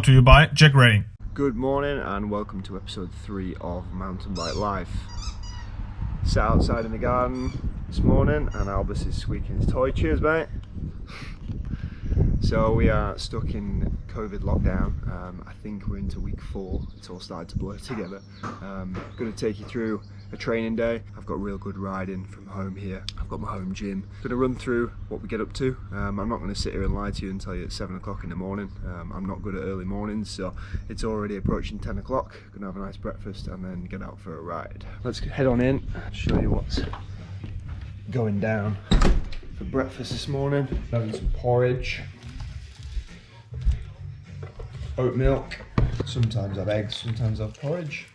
brought to you by Jack Ray. Good morning and welcome to episode 3 of MTB Life. Sat outside in the garden this morning and Albus is squeaking his toy. Cheers, mate. So we are stuck in COVID lockdown. I think we're into week 4. It's all started to blur together. I'm going to take you through a training day. I've got real good riding from home here. I've got my home gym. Going to run through what we get up to. I'm not going to sit here and lie to you and tell you it's 7 o'clock in the morning. I'm not good at early mornings, so it's already approaching 10 o'clock. Going to have a nice breakfast and then get out for a ride. Let's head on in, show you what's going down for breakfast this morning. Having some porridge, oat milk, sometimes I have eggs, sometimes I have porridge.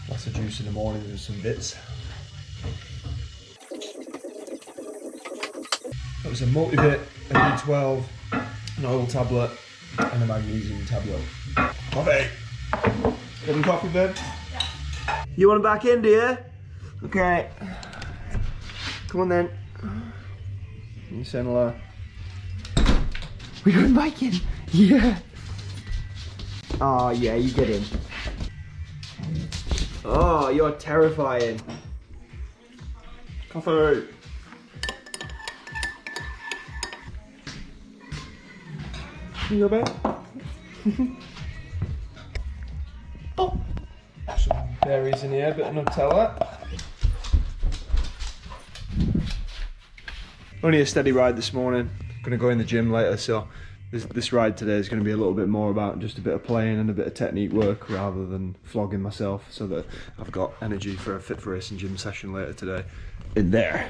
Lots of juice in the morning with some bits. That was a multivit, a B12, an oil tablet, and a magnesium tablet. Coffee! Getting coffee, babe? Yeah. You want it back in, do you? Okay. Come on then. You saying hello? We're going biking! Yeah! Oh yeah, you get in. Oh, you're terrifying. Coffee! You go, babe? Oh! Some berries in here, bit of Nutella. Only a steady ride this morning. Gonna go in the gym later, so this ride today is going to be a little bit more about just a bit of playing and a bit of technique work rather than flogging myself, so that I've got energy for a fit for racing gym session later today. In there.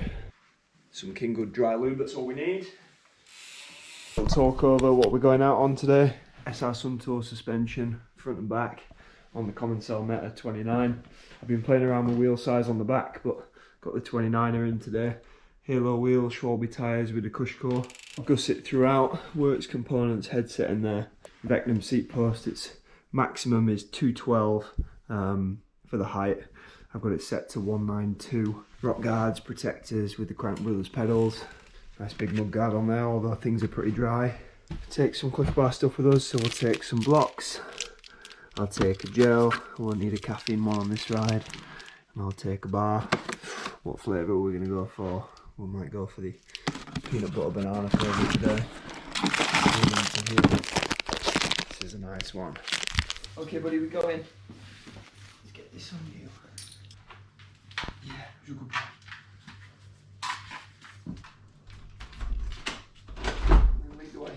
Some King Good dry lube, that's all we need. We'll talk over what we're going out on today. SR Suntour suspension, front and back, on the Common Cell Meta 29. I've been playing around with wheel size on the back, but got the 29er in today. Halo wheels, Schwalbe tyres with the Cush core. Gusset throughout, works components, headset in there. Vecnum seat post, its maximum is 212 for the height. I've got it set to 192. Rock guards, protectors with the Crank Brothers pedals. Nice big mud guard on there, although things are pretty dry. Take some Cliff Bar stuff with us, so we'll take some blocks. I'll take a gel, I won't need a caffeine one on this ride. And I'll take a bar. What flavour we're going to go for? We might go for the peanut butter banana flavour today. This is a nice one. Okay, buddy, we're going. Let's get this on you. Yeah, you're good. Lead the way.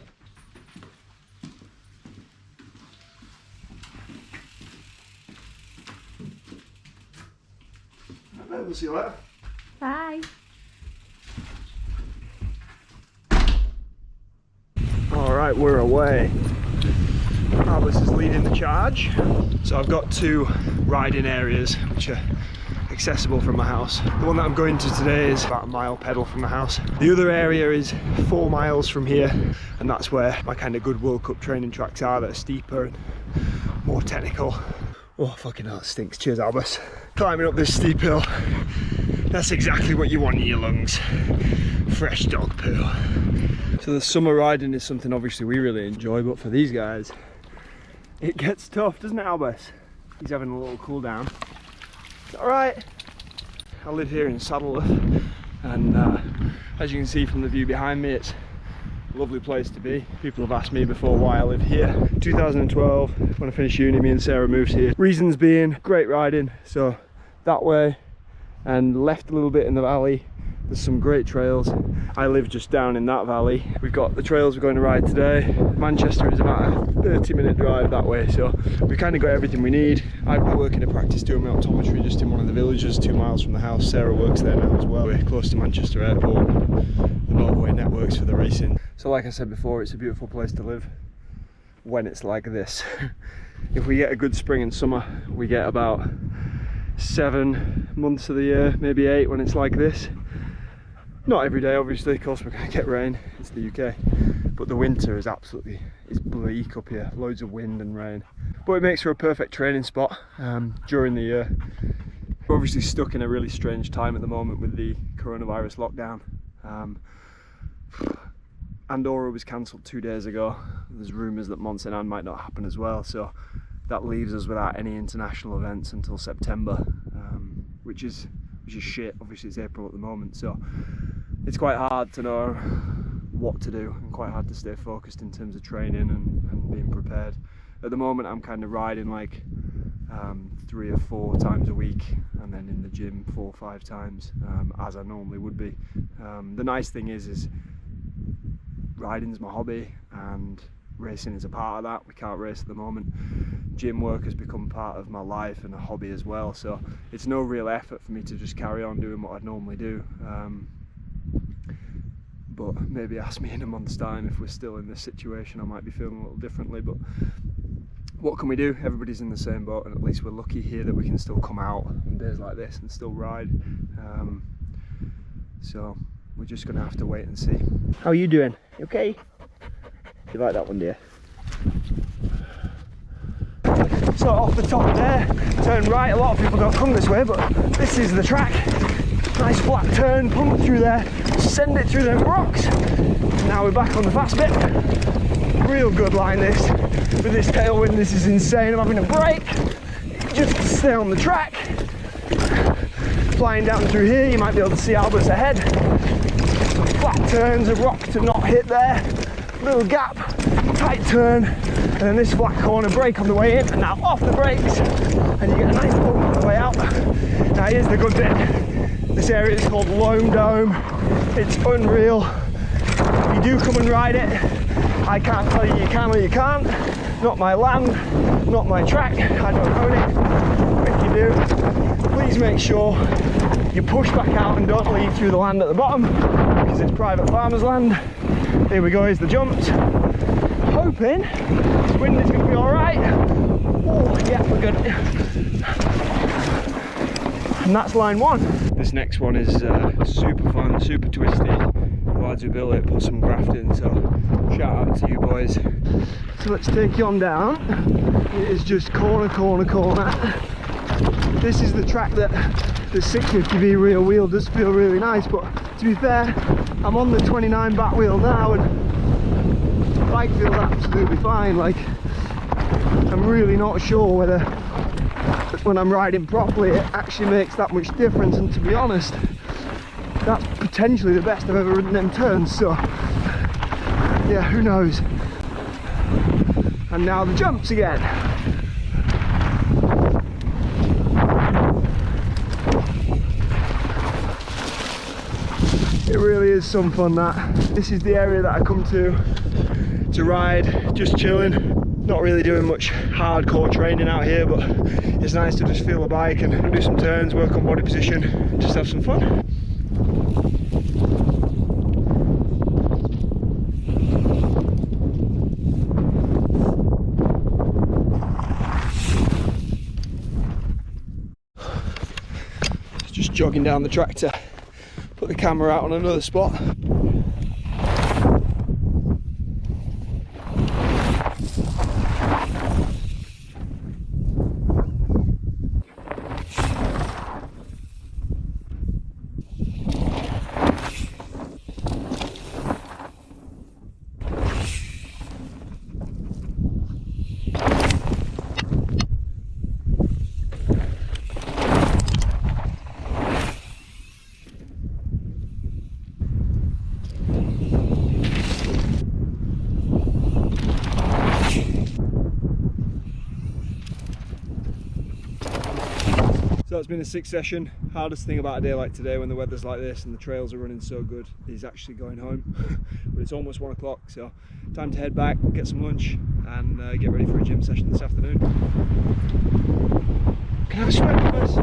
Right, we'll see you later. Bye. Alright, we're away. Albus is leading the charge. So I've got 2 riding areas which are accessible from my house. The one that I'm going to today is about a mile pedal from the house. The other area is 4 miles from here, and that's where my kind of good World Cup training tracks are, that are steeper and more technical. Oh fucking hell, it stinks. Cheers, Albus. Climbing up this steep hill. That's exactly what you want in your lungs. Fresh dog poo. So the summer riding is something obviously we really enjoy, but for these guys, it gets tough, doesn't it, Albus? He's having a little cool down. Alright. I live here in Saddleworth, and as you can see from the view behind me, it's a lovely place to be. People have asked me before why I live here. 2012, when I finished uni, me and Sarah moved here. Reasons being, great riding, so that way, and left a little bit in the valley. There's some great trails. I live just down in that valley. We've got the trails we're going to ride today. Manchester is about a 30-minute drive that way, so we kind of got everything we need. I work in a practice doing my optometry just in one of the villages 2 miles from the house. Sarah works there now as well. We're close to Manchester Airport. The motorway networks for the racing. So like I said before, it's a beautiful place to live when it's like this. If we get a good spring and summer, we get about 7 months of the year, maybe 8 when it's like this. Not every day, obviously, of course we're going to get rain, it's the UK, but the winter is absolutely, it's bleak up here, loads of wind and rain. But it makes for a perfect training spot during the year. We're obviously stuck in a really strange time at the moment with the coronavirus lockdown. Andorra was cancelled 2 days ago. There's rumours that Mont Saint Anne might not happen as well, so that leaves us without any international events until September, which is shit. Obviously it's April at the moment, so it's quite hard to know what to do and quite hard to stay focused in terms of training and being prepared. At the moment I'm kind of riding like 3 or 4 times a week, and then in the gym 4 or 5 times, as I normally would be. The nice thing is riding's my hobby and racing is a part of that. We can't race at the moment. Gym work has become part of my life and a hobby as well, so it's no real effort for me to just carry on doing what I'd normally do. But maybe ask me in a month's time if we're still in this situation, I might be feeling a little differently, but what can we do? Everybody's in the same boat, and at least we're lucky here that we can still come out on days like this and still ride. So we're just going to have to wait and see. How are you doing? You okay? You like that one, dear? So off the top there, turn right. A lot of people don't come this way, but this is the track. Nice flat turn, pump through there, send it through them rocks. Now we're back on the fast bit. Real good line this. With this tailwind, this is insane. I'm having a break just to stay on the track. Flying down through here, you might be able to see Albert's ahead. Flat turns, a rock to not hit there. Little gap, tight turn, and then this flat corner, brake on the way in, and now off the brakes, and you get a nice bump on the way out. Now here's the good bit. This area is called Loam Dome. It's unreal. If you do come and ride it, I can't tell you you can or you can't. Not my land, not my track, I don't own it. If you do, please make sure you push back out and don't leave through the land at the bottom, because it's private farmers' land. Here we go, here's the jumps. Hoping this wind is going to be alright. Oh yeah, we're good. And that's line 1. This next one is super fun, super twisty. The lads who built it put some graft in, so shout out to you boys. So let's take you on down. It is just corner, corner, corner. This is the track that the 650V rear wheel does feel really nice, but to be fair, I'm on the 29 back wheel now and the bike feels absolutely fine. Like, I'm really not sure whether when I'm riding properly it actually makes that much difference, and to be honest, that's potentially the best I've ever ridden them turns, so yeah, who knows. And now the jumps again. It really is some fun, that. This is the area that I come to ride, just chilling. Not really doing much hardcore training out here, but it's nice to just feel the bike and do some turns, work on body position, just have some fun. Just jogging down the track to put the camera out on another spot. So it's been a 6 session. Hardest thing about a day like today when the weather's like this and the trails are running so good is actually going home. But it's almost 1 o'clock, so time to head back, get some lunch and get ready for a gym session this afternoon. Can I have a sweat, guys?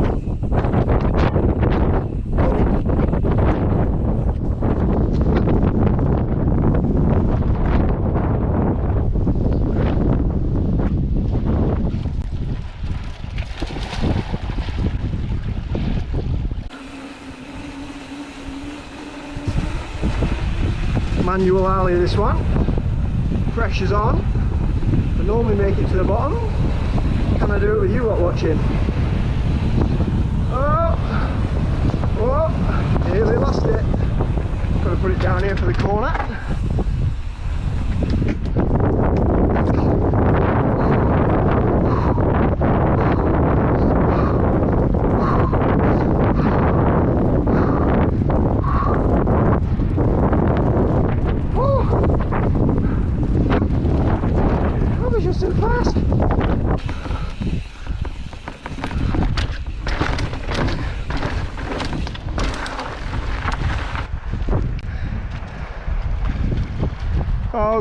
Manual alley, this one. Pressure's on. I normally make it to the bottom. Can I do it with you lot watching? Oh! Oh! Nearly lost it. Got to put it down here for the corner.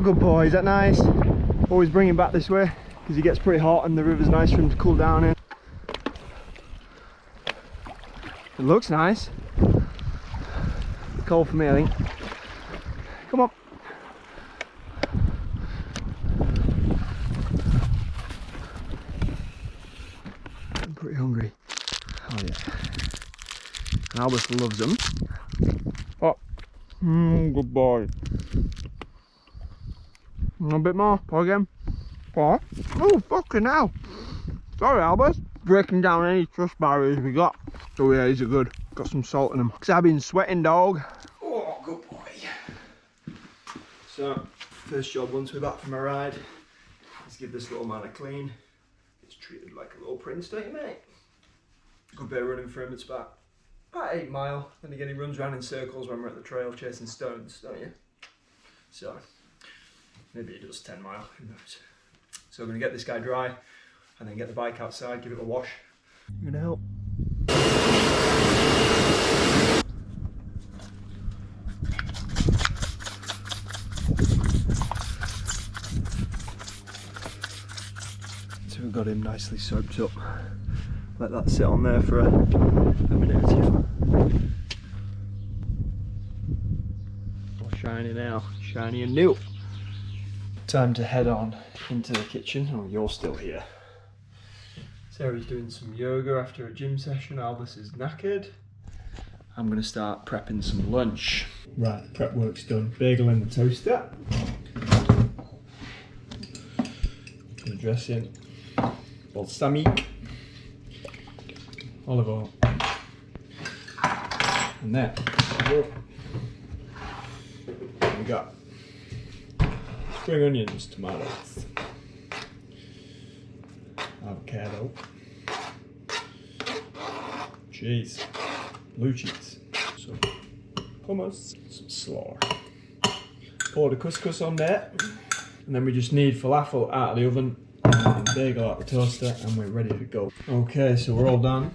Oh, good boy, is that nice? Always bring him back this way because he gets pretty hot and the river's nice for him to cool down in. It looks nice. Cold for me, I think. Come on. I'm pretty hungry. Oh yeah. And Albus loves them. Oh, good boy. A bit more. Pour again. Pour. Oh, fucking hell. Sorry, Albus. Breaking down any trust barriers we got. Oh yeah, these are good. Got some salt in them. Because I've been sweating, dog. Oh, good boy. So, first job once we're back from a ride, let's give this little man a clean. It's treated like a little prince, don't you, mate? Good bit of running for him. It's about 8 mile. Then again, he runs around in circles when we're at the trail chasing stones, don't you? So, maybe he does 10 mile, who knows. So I'm going to get this guy dry and then get the bike outside, give it a wash. I'm going to help. So we've got him nicely soaked up. Let that sit on there for a minute or two. All shiny now, shiny and new. Time to head on into the kitchen. Oh, you're still here. Sarah's doing some yoga after a gym session. Albus is knackered. I'm going to start prepping some lunch. Right, prep work's done. Bagel in the toaster. The dressing. Balsamic. Olive oil. And then we got spring onions, tomatoes, avocado, cheese, blue cheese, some hummus, some slaw. Pour the couscous on there, and then we just need falafel out of the oven and bagel out the toaster, and we're ready to go. Okay, so we're all done.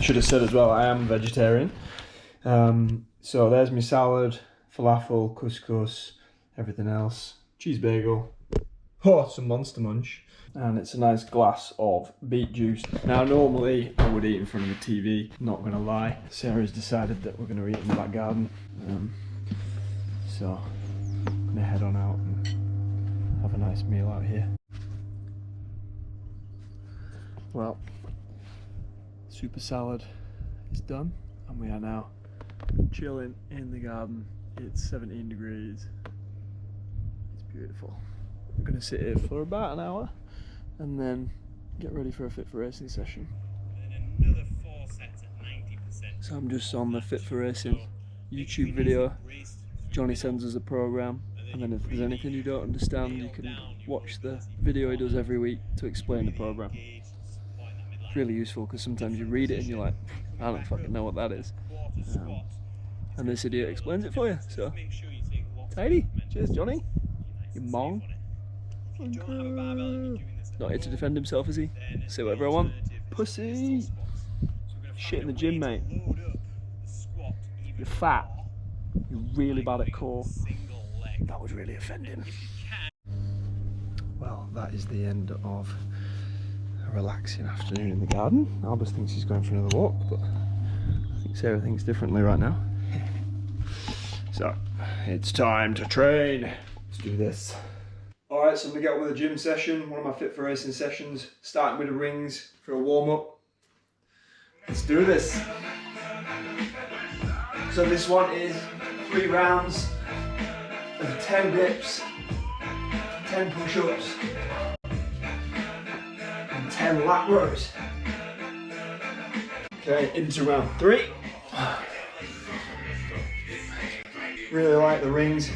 Should have said as well, I am vegetarian. So there's my salad, falafel, couscous, everything else. Cheese bagel, oh, some Monster Munch, and it's a nice glass of beet juice. Now normally I would eat in front of the TV, not gonna lie. Sarah's decided that we're gonna eat in the back garden. So I'm gonna head on out and have a nice meal out here. Well, super salad is done and we are now chilling in the garden. It's 17 degrees. Beautiful. We're going to sit here for about an hour and then get ready for a Fit for Racing session. Another 4 sets at 90%. So I'm just on the Fit for Racing YouTube video. Johnny sends us a program, and then if there's anything you don't understand, you can watch the video he does every week to explain the program. It's really useful because sometimes you read it and you're like, I don't fucking know what that is. And this idiot explains it for you. So, tidy. Cheers, Johnny. You mong. Not here to defend himself, is he? Say whatever I want. Pussy. Shit in the gym, mate. You're fat. You're really bad at core. That would really offend him. Well, that is the end of a relaxing afternoon in the garden. Albus thinks he's going for another walk, but I think Sarah thinks differently right now. So, it's time to train. Let's do this. Alright, so I'm going to get on with the gym session, one of my Fit for Racing sessions, starting with the rings for a warm-up. Let's do this. So this one is 3 rounds of 10 dips, 10 push-ups, and 10 lat rows. Okay, into round 3. Really like the rings.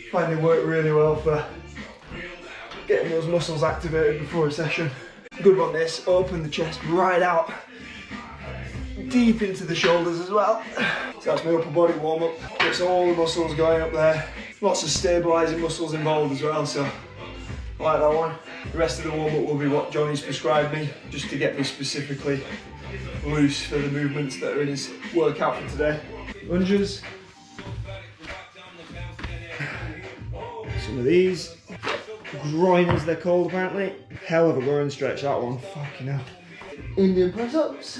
Find they work really well for getting those muscles activated before a session. Good one this, open the chest right out, deep into the shoulders as well. So that's my upper body warm up, gets all the muscles going up there. Lots of stabilising muscles involved as well, so I like that one. The rest of the warm up will be what Johnny's prescribed me, just to get me specifically loose for the movements that are in his workout for today. Lunges. Some of these. Groiners they're called apparently. Hell of a groin stretch that one. Fucking hell. Indian press-ups.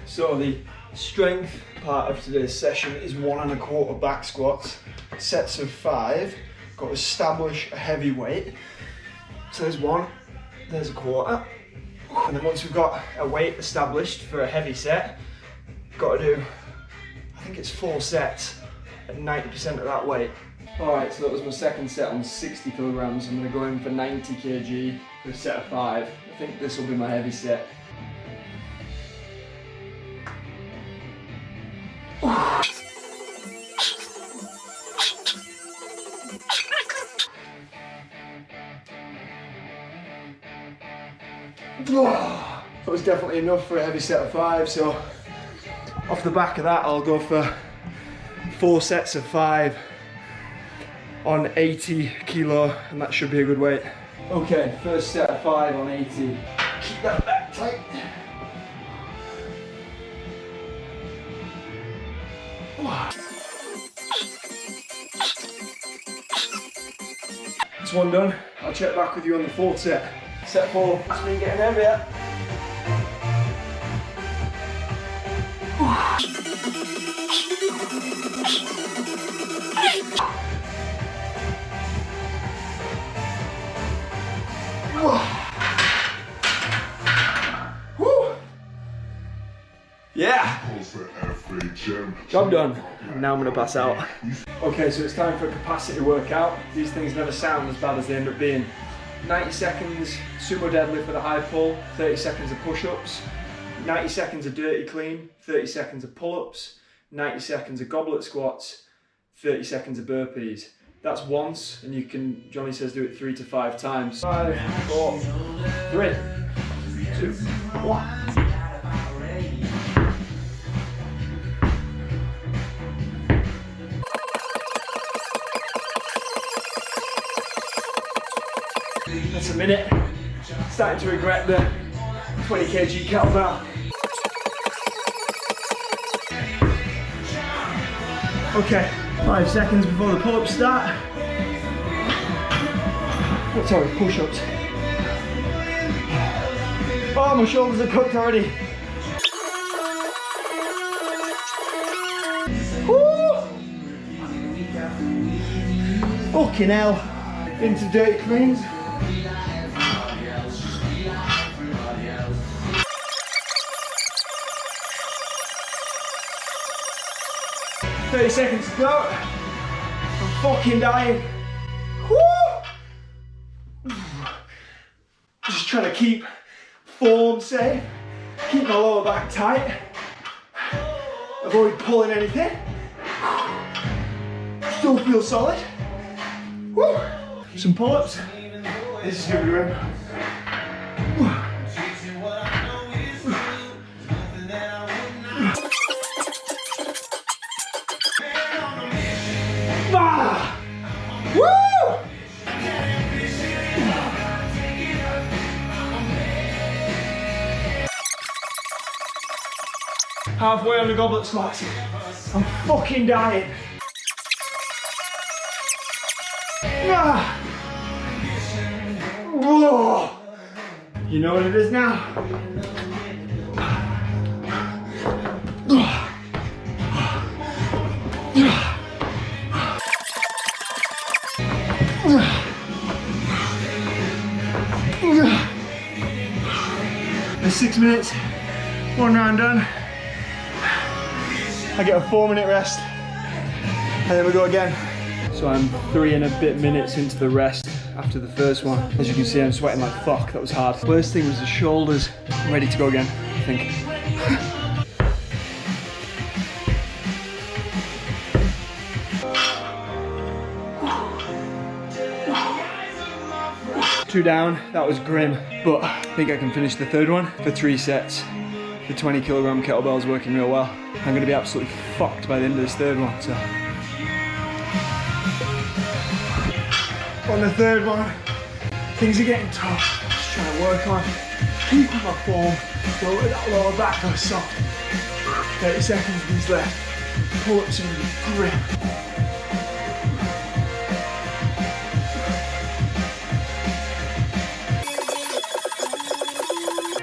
So the strength part of today's session is 1 1/4 back squats, sets of 5. Got to establish a heavy weight. So there's 1, there's a 1/4. And then once we've got a weight established for a heavy set, got to do, I think it's 4 sets at 90% of that weight. Alright, so that was my second set on 60 kilograms. I'm going to go in for 90 kg for a set of 5. I think this will be my heavy set. That was definitely enough for a heavy set of 5, so off the back of that I'll go for 4 sets of 5 on 80 kilo, and that should be a good weight. Okay, first set of 5 on 80. Keep that back tight. That's 1 done. I'll check back with you on the 4th set. Set 4, it's been getting heavier. Yeah! Job done. Now I'm going to pass out. Okay, so it's time for a capacity workout. These things never sound as bad as they end up being. 90 seconds sumo deadlift with a high pull, 30 seconds of push-ups, 90 seconds of dirty clean, 30 seconds of pull-ups, 90 seconds of goblet squats, 30 seconds of burpees. That's once, and you can, Johnny says, do it 3 to 5 times. 5, 4, 3, 2, 1. That's a minute. Starting to regret the 20 kg kettlebell. Okay, 5 seconds before the pull-ups start. Oh, sorry, push-ups. Oh, my shoulders are cooked already. Woo! Fucking hell. Into dirty cleans. "30 seconds to go. I'm fucking dying. Woo! Just trying to keep form safe, keep my lower back tight, avoid pulling anything. Still feel solid. Woo! Some pull-ups. This is gonna be grim. Halfway on the goblet squats. I'm fucking dying. Whoa. You know what it is now? There's 6 minutes, 1 round done. I get a 4-minute rest, and then we go again. So I'm 3 and a bit minutes into the rest after the first one. As you can see, I'm sweating like fuck. That was hard. Worst thing was the shoulders. I'm ready to go again, I think. 2 down. That was grim, but I think I can finish the 3rd one for 3 sets. The 20 kilogram kettlebell is working real well. I'm going to be absolutely fucked by the end of this 3rd one. So on the 3rd one, things are getting tough. Just trying to work on keeping my form, so that lower back goes soft. 30 seconds of these left. Pull-ups and grip.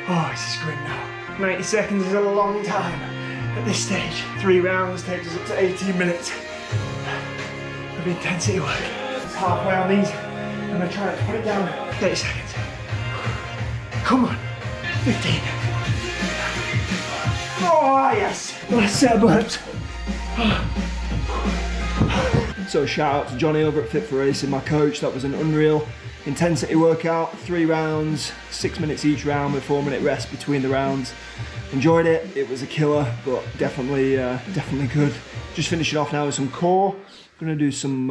Oh, this is grim now. 90 seconds is a long time at this stage. 3 rounds takes us up to 18 minutes of intensity work. It's halfway on these. I'm gonna try to put it down. 30 seconds. Come on. 15. Oh, yes. Last set of burps. So shout out to Johnny over at Fit for Racing, my coach. That was an unreal intensity workout. 3 rounds, 6 minutes each round with 4-minute rest between the rounds. Enjoyed it. It was a killer, but definitely good. Just finishing off now with some core. I'm gonna do some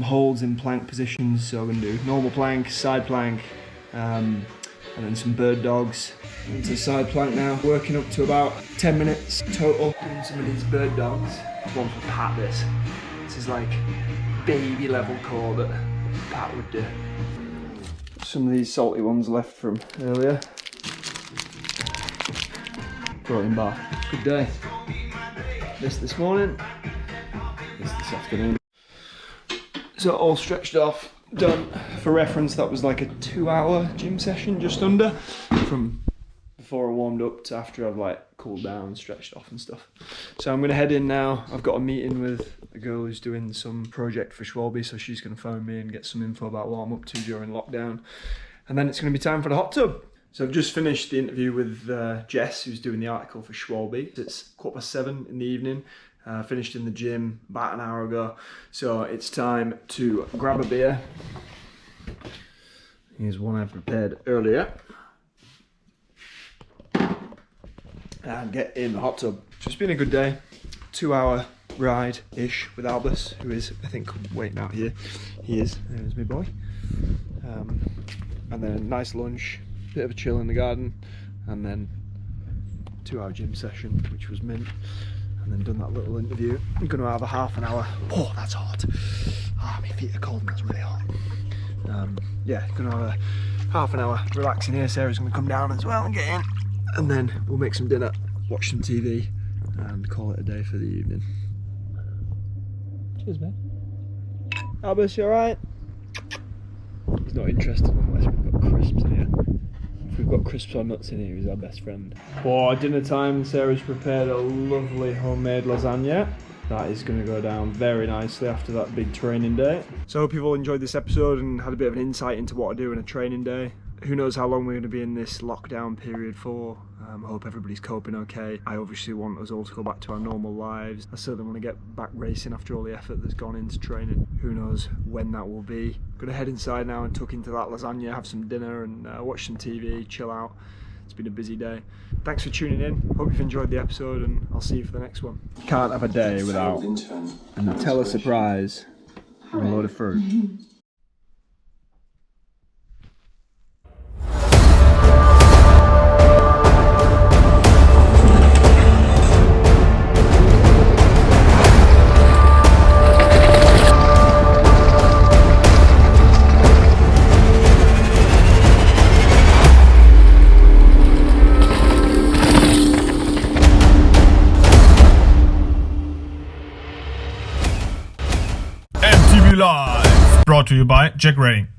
holds in plank positions. So I'm gonna do normal plank, side plank, and then some bird dogs. Into side plank now. Working up to about 10 minutes total. Doing some of these bird dogs. One for Pat. This is like baby level core that Pat would do. Some of these salty ones left from earlier. Protein bar. Good day. This morning. This afternoon. So all stretched off, done. For reference, that was like a 2-hour gym session, just under, from before I warmed up to after I've like cooled down, stretched off and stuff. So I'm gonna head in now. I've got a meeting with a girl who's doing some project for Schwalbe, so she's gonna phone me and get some info about what I'm up to during lockdown. And then it's gonna be time for the hot tub. So I've just finished the interview with Jess, who's doing the article for Schwalbe. It's 7:15 in the evening. Finished in the gym about an hour ago. So it's time to grab a beer. Here's one I prepared earlier. And get in the hot tub. So it's been a good day. 2-hour ride-ish with Albus, who is, I think, waiting out here. He is. There's my boy. And then a nice lunch, bit of a chill in the garden, and then 2-hour gym session, which was mint. And then done that little interview. I'm going to have a half an hour. Oh, that's hot. Ah, my feet are cold and that's really hot. Yeah, going to have a half an hour relaxing here. Sarah's going to come down as well and get in. And then we'll make some dinner, watch some TV, and call it a day for the evening. Cheers, man. Albus, you alright? He's not interested unless we've got crisps in here. If we've got crisps or nuts in here, he's our best friend. For dinner time, Sarah's prepared a lovely homemade lasagna. That is going to go down very nicely after that big training day. So I hope you've all enjoyed this episode and had a bit of an insight into what I do in a training day. Who knows how long we're going to be in this lockdown period for. I hope everybody's coping okay. I obviously want us all to go back to our normal lives. I certainly want to get back racing after all the effort that's gone into training. Who knows when that will be. I'm going to head inside now and tuck into that lasagna, have some dinner and watch some TV, chill out. It's been a busy day. Thanks for tuning in. Hope you've enjoyed the episode and I'll see you for the next one. Can't have a day without a Nutella surprise and a load of fruit. MTB Life, brought to you by Jack Rating.